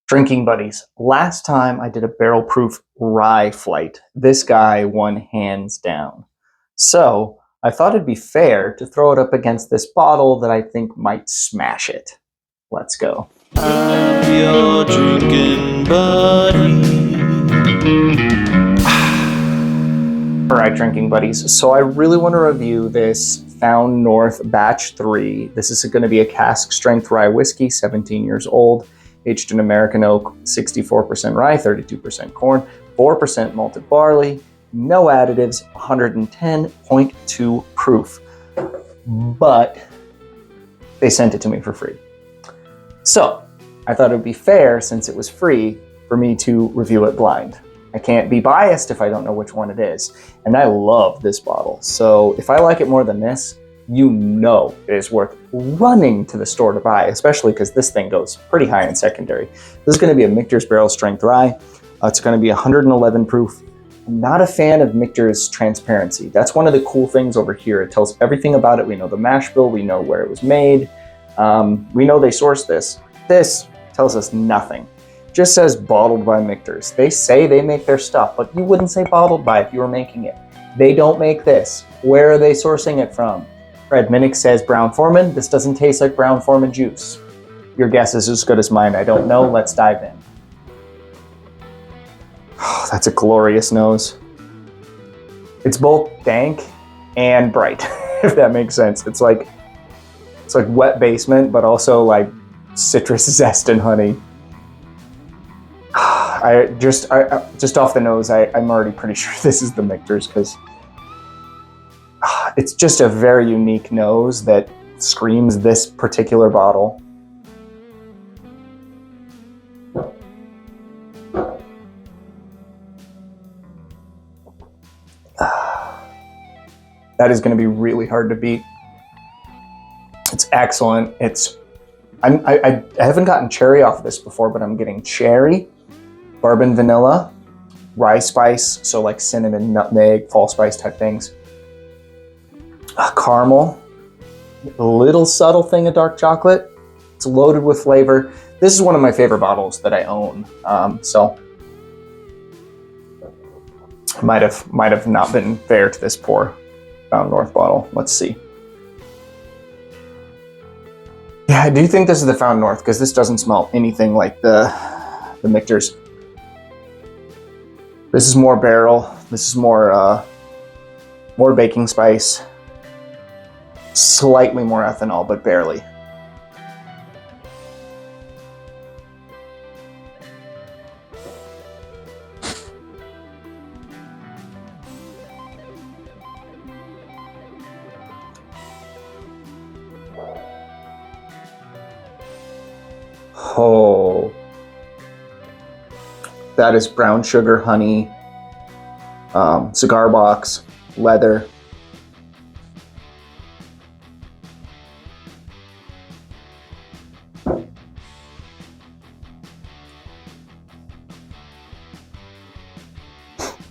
Drinking buddies. Last time I did a barrel proof rye flight. This guy won hands down. So I thought it'd be fair to throw it up against this bottle that I think might smash it. Let's go. I'm your drinking buddy. Alright, drinking buddies. So I really want to review this Found North Batch 3. This is going to be a cask strength rye whiskey, 17 years old. Aged in American oak, 64% rye, 32% corn, 4% malted barley, no additives, 110.2 proof. But they sent it to me for free. So I thought it would be fair, since it was free, for me to review it blind. I can't be biased if I don't know which one it is. And I love this bottle. So if I like it more than this, you know it is worth running to the store to buy, especially because this thing goes pretty high in secondary. This is going to be a Michter's Barrel Strength Rye. It's going to be 111 proof. I'm not a fan of Michter's transparency. That's one of the cool things over here. It tells everything about it. We know the mash bill. We know where it was made. We know they sourced this. This tells us nothing. It just says bottled by Michter's. They say they make their stuff, but you wouldn't say bottled by if you were making it. They don't make this. Where are they sourcing it from? Fred Minnick says Brown-Forman. This doesn't taste like Brown-Forman juice. Your guess is as good as mine. I don't know. Let's dive in. Oh, that's a glorious nose. It's both dank and bright, if that makes sense. It's like wet basement, but also like citrus zest and honey. I just off the nose, I'm already pretty sure this is the Michter's, because it's just a very unique nose that screams this particular bottle. That is going to be really hard to beat. It's excellent. I haven't gotten cherry off this before, but I'm getting cherry, bourbon vanilla, rye spice, so like cinnamon, nutmeg, fall spice type things. Caramel, a little subtle thing of dark chocolate. It's loaded with flavor. This is one of my favorite bottles that I own. So might have not been fair to this poor Found North bottle. Let's see. Yeah, I do think this is the Found North, because this doesn't smell anything like the Michter's. This is more barrel. This is more baking spice. Slightly more ethanol, but barely. Oh, that is brown sugar, honey, cigar box, leather.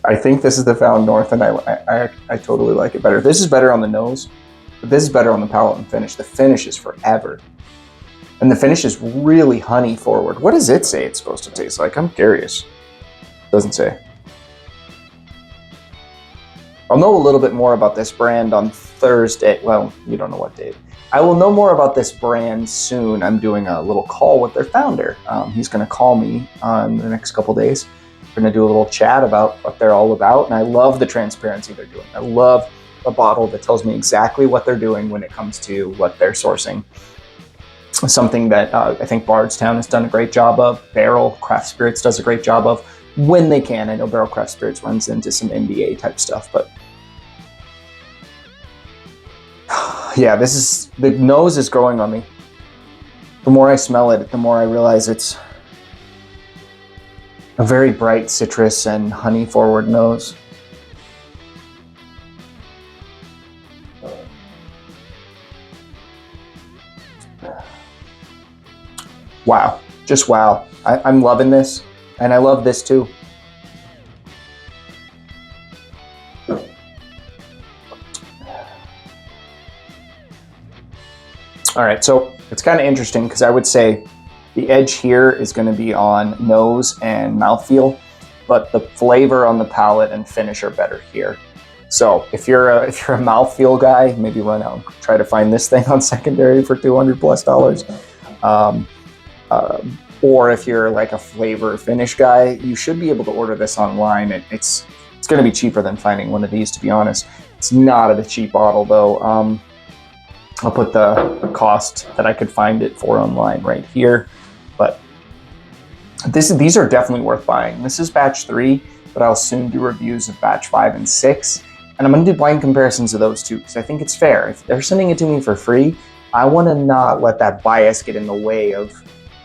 I think this is the Found North, and I totally like it better. This is better on the nose, but this is better on the palate and finish. The finish is forever. And the finish is really honey forward. What does it say it's supposed to taste like? I'm curious. Doesn't say. I'll know a little bit more about this brand on Thursday. Well, you don't know what date. I will know more about this brand soon. I'm doing a little call with their founder. He's going to call me on the next couple days. We're going to do a little chat about what they're all about. And I love the transparency they're doing. I love a bottle that tells me exactly what they're doing when it comes to what they're sourcing. Something that I think Bardstown has done a great job of. Barrel Craft Spirits does a great job of when they can. I know Barrel Craft Spirits runs into some NBA type stuff, but yeah, the nose is growing on me. The more I smell it, the more I realize it's a very bright citrus and honey forward nose. Wow, just wow. I'm loving this, and I love this too. All right, so it's kind of interesting because I would say The edge here is going to be on nose and mouthfeel, but the flavor on the palate and finish are better here. So if you're a mouthfeel guy, maybe run out and try to find this thing on secondary for $200+. Or if you're like a flavor finish guy, you should be able to order this online. It's going to be cheaper than finding one of these, to be honest. It's not at a cheap bottle though. I'll put the cost that I could find it for online right here. But these are definitely worth buying. This is batch 3, but I'll soon do reviews of batch 5 and 6. And I'm going to do blind comparisons of those two because I think it's fair. If they're sending it to me for free, I want to not let that bias get in the way of,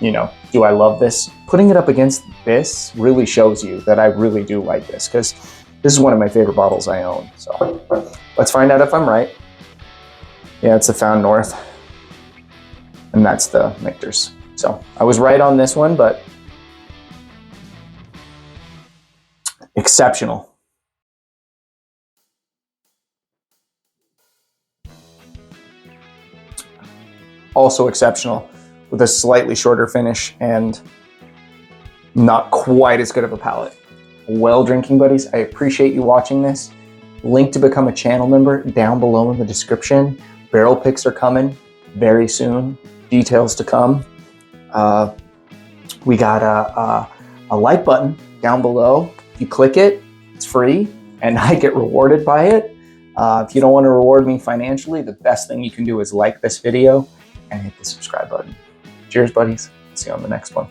you know, do I love this? Putting it up against this really shows you that I really do like this, because this is one of my favorite bottles I own. So let's find out if I'm right. Yeah, it's the Found North. And that's the Michter's. So I was right on this one, but exceptional. Also exceptional, with a slightly shorter finish and not quite as good of a palate. Well, drinking buddies, I appreciate you watching this. Link to become a channel member down below in the description. Barrel picks are coming very soon. Details to come. We got a like button down below. If you click it, it's free, and I get rewarded by it. If you don't want to reward me financially, the best thing you can do is like this video and hit the subscribe button. Cheers, buddies. See you on the next one.